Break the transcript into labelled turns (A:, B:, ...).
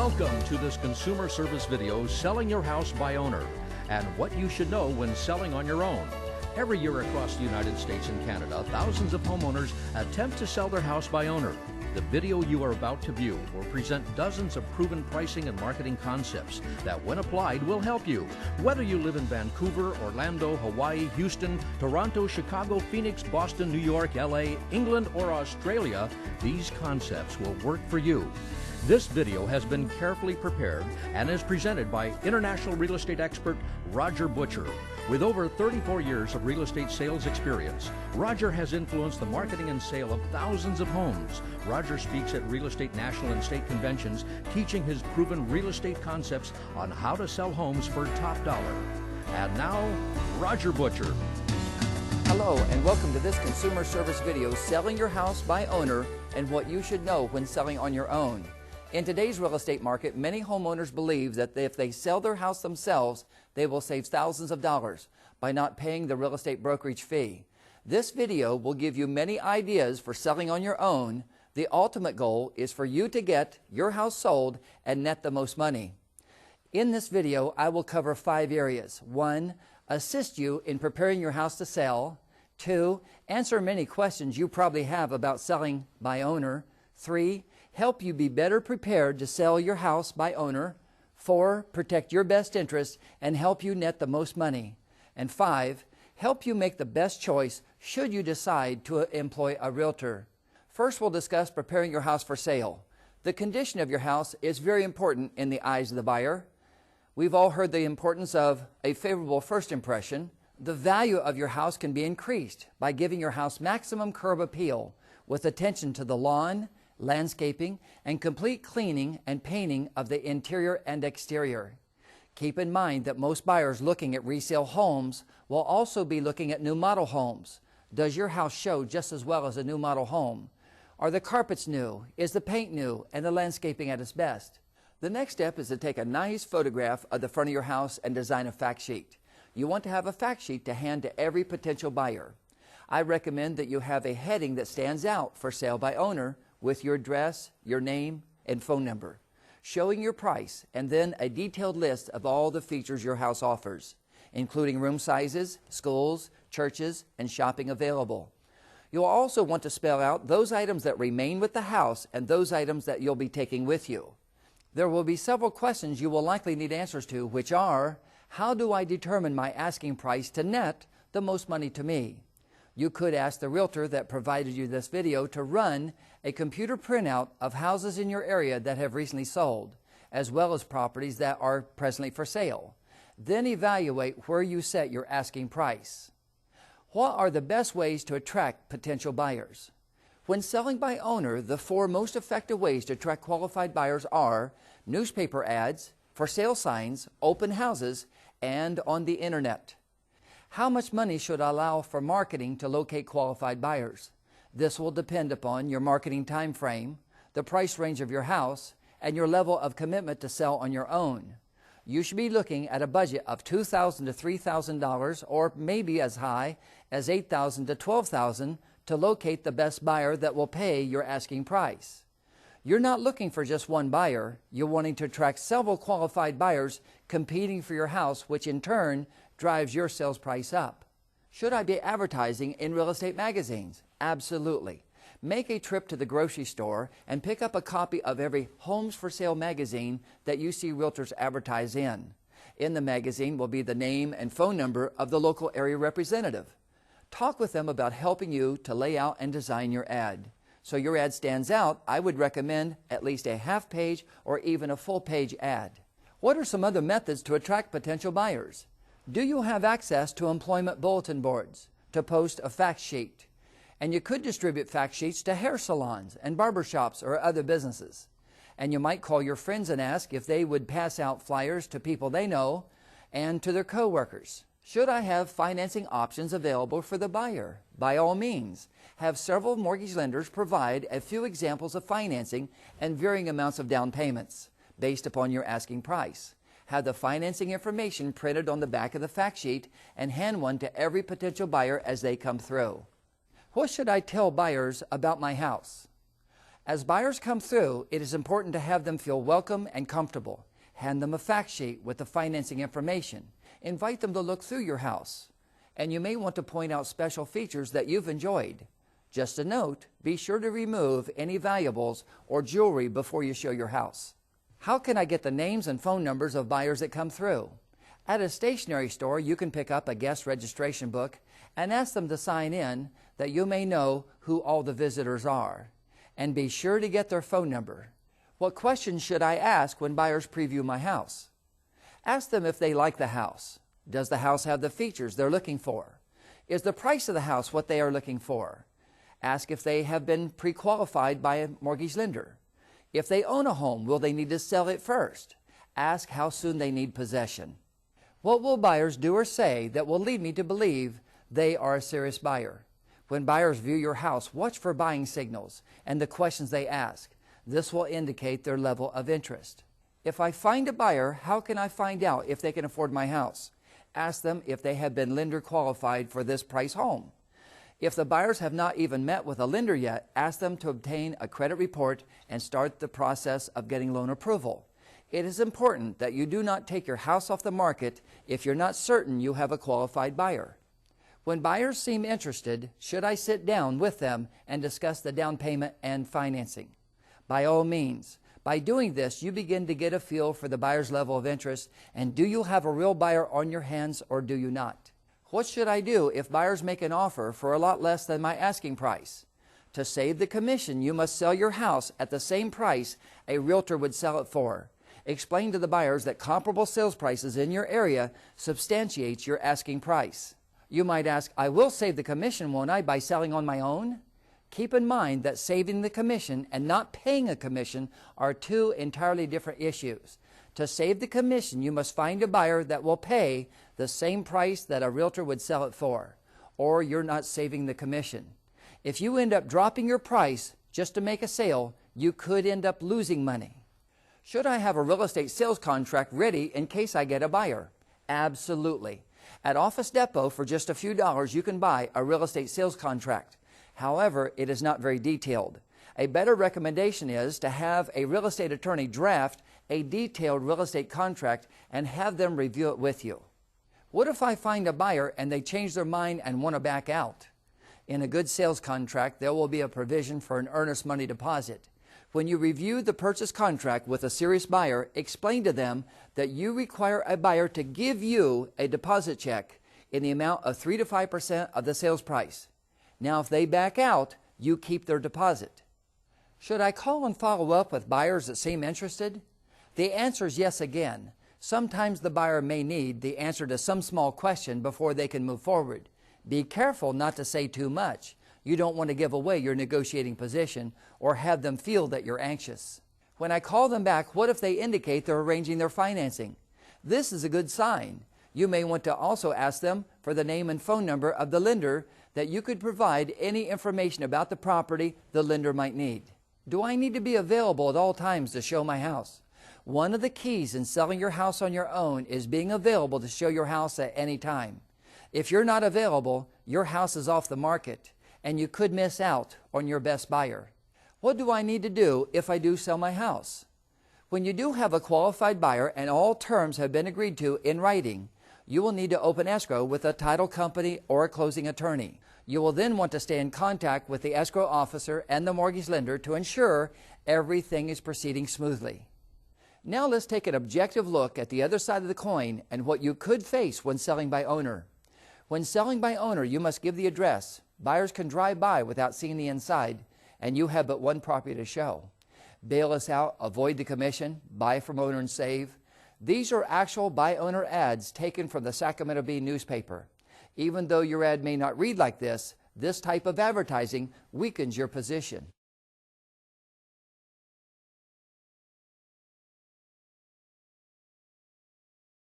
A: Welcome to this consumer service video, Selling Your House by Owner, and what you should know when selling on your own. Every year across the United States and Canada, thousands of homeowners attempt to sell their house by owner. The video you are about to view will present dozens of proven pricing and marketing concepts that, when applied, will help you. Whether you live in Vancouver, Orlando, Hawaii, Houston, Toronto, Chicago, Phoenix, Boston, New York, LA, England, or Australia, these concepts will work for you. This video has been carefully prepared and is presented by international real estate expert Roger Butcher. With over 34 years of real estate sales experience, Roger has influenced the marketing and sale of thousands of homes. Roger speaks at real estate national and state conventions, teaching his proven real estate concepts on how to sell homes for top dollar. And now, Roger Butcher.
B: Hello and welcome to this consumer service video, Selling Your House by Owner and what you should know when selling on your own. In today's real estate market, many homeowners believe that if they sell their house themselves, they will save thousands of dollars by not paying the real estate brokerage fee. This video will give you many ideas for selling on your own. The ultimate goal is for you to get your house sold and net the most money. In this video, I will cover 5 areas. 1, assist you in preparing your house to sell. 2, answer many questions you probably have about selling by owner. 3, help you be better prepared to sell your house by owner. 4, protect your best interest and help you net the most money. And 5, help you make the best choice should you decide to employ a realtor. First, we'll discuss preparing your house for sale. The condition of your house is very important in the eyes of the buyer. We've all heard the importance of a favorable first impression. The value of your house can be increased by giving your house maximum curb appeal with attention to the lawn, landscaping, and complete cleaning and painting of the interior and exterior. Keep in mind that most buyers looking at resale homes will also be looking at new model homes. Does your house show just as well as a new model home? Are the carpets new? Is the paint new? And the landscaping at its best? The next step is to take a nice photograph of the front of your house and design a fact sheet. You want to have a fact sheet to hand to every potential buyer. I recommend that you have a heading that stands out for sale by owner with your address, your name, and phone number, showing your price, and then a detailed list of all the features your house offers, including room sizes, schools, churches, and shopping available. You'll also want to spell out those items that remain with the house and those items that you'll be taking with you. There will be several questions you will likely need answers to, which are, how do I determine my asking price to net the most money to me? You could ask the realtor that provided you this video to run a computer printout of houses in your area that have recently sold, as well as properties that are presently for sale. Then evaluate where you set your asking price. What are the best ways to attract potential buyers? When selling by owner, the 4 most effective ways to attract qualified buyers are newspaper ads, for sale signs, open houses, and on the internet. How much money should I allow for marketing to locate qualified buyers? This will depend upon your marketing time frame, the price range of your house, and your level of commitment to sell on your own. You should be looking at a budget of $2,000 to $3,000 or maybe as high as $8,000 to $12,000 to locate the best buyer that will pay your asking price. You're not looking for just one buyer. You're wanting to attract several qualified buyers competing for your house, which in turn drives your sales price up. Should I be advertising in real estate magazines? Absolutely. Make a trip to the grocery store and pick up a copy of every Homes for Sale magazine that you see realtors advertise in. In the magazine will be the name and phone number of the local area representative. Talk with them about helping you to lay out and design your ad. So your ad stands out, I would recommend at least a half-page or even a full-page ad. What are some other methods to attract potential buyers? Do you have access to employment bulletin boards to post a fact sheet? And you could distribute fact sheets to hair salons and barbershops or other businesses. And you might call your friends and ask if they would pass out flyers to people they know and to their coworkers. Should I have financing options available for the buyer? By all means. Have several mortgage lenders provide a few examples of financing and varying amounts of down payments based upon your asking price. Have the financing information printed on the back of the fact sheet and hand one to every potential buyer as they come through. What should I tell buyers about my house? As buyers come through, it is important to have them feel welcome and comfortable. Hand them a fact sheet with the financing information. Invite them to look through your house. And you may want to point out special features that you've enjoyed. Just a note, be sure to remove any valuables or jewelry before you show your house. How can I get the names and phone numbers of buyers that come through? At a stationery store, you can pick up a guest registration book and ask them to sign in that you may know who all the visitors are. And be sure to get their phone number. What questions should I ask when buyers preview my house? Ask them if they like the house. Does the house have the features they're looking for? Is the price of the house what they are looking for? Ask if they have been pre-qualified by a mortgage lender. If they own a home, will they need to sell it first? Ask how soon they need possession. What will buyers do or say that will lead me to believe they are a serious buyer? When buyers view your house, watch for buying signals and the questions they ask. This will indicate their level of interest. If I find a buyer, how can I find out if they can afford my house? Ask them if they have been lender qualified for this price home. If the buyers have not even met with a lender yet, ask them to obtain a credit report and start the process of getting loan approval. It is important that you do not take your house off the market if you're not certain you have a qualified buyer. When buyers seem interested, should I sit down with them and discuss the down payment and financing? By all means. By doing this, you begin to get a feel for the buyer's level of interest, and do you have a real buyer on your hands or do you not? What should I do if buyers make an offer for a lot less than my asking price? To save the commission, you must sell your house at the same price a realtor would sell it for. Explain to the buyers that comparable sales prices in your area substantiates your asking price. You might ask, I will save the commission, won't I, by selling on my own? Keep in mind that saving the commission and not paying a commission are two entirely different issues. To save the commission, you must find a buyer that will pay the same price that a realtor would sell it for, or you're not saving the commission. If you end up dropping your price just to make a sale, you could end up losing money. Should I have a real estate sales contract ready in case I get a buyer? Absolutely. At Office Depot, for just a few dollars, you can buy a real estate sales contract. However, it is not very detailed. A better recommendation is to have a real estate attorney draft a detailed real estate contract and have them review it with you. What if I find a buyer and they change their mind and want to back out? In a good sales contract, there will be a provision for an earnest money deposit. When you review the purchase contract with a serious buyer, explain to them that you require a buyer to give you a deposit check in the amount of 3 to 5% of the sales price. Now, if they back out, you keep their deposit. Should I call and follow up with buyers that seem interested? The answer is yes again. Sometimes the buyer may need the answer to some small question before they can move forward. Be careful not to say too much. You don't want to give away your negotiating position or have them feel that you're anxious. When I call them back, what if they indicate they're arranging their financing? This is a good sign. You may want to also ask them for the name and phone number of the lender that you could provide any information about the property the lender might need. Do I need to be available at all times to show my house? One of the keys in selling your house on your own is being available to show your house at any time. If you're not available, your house is off the market, and you could miss out on your best buyer. What do I need to do if I do sell my house? When you do have a qualified buyer and all terms have been agreed to in writing, you will need to open escrow with a title company or a closing attorney. You will then want to stay in contact with the escrow officer and the mortgage lender to ensure everything is proceeding smoothly. Now let's take an objective look at the other side of the coin and what you could face when selling by owner. When selling by owner, you must give the address. Buyers can drive by without seeing the inside, and you have but one property to show. Bail us out, avoid the commission, buy from owner and save. These are actual by owner ads taken from the Sacramento Bee newspaper. Even though your ad may not read like this type of advertising weakens your position.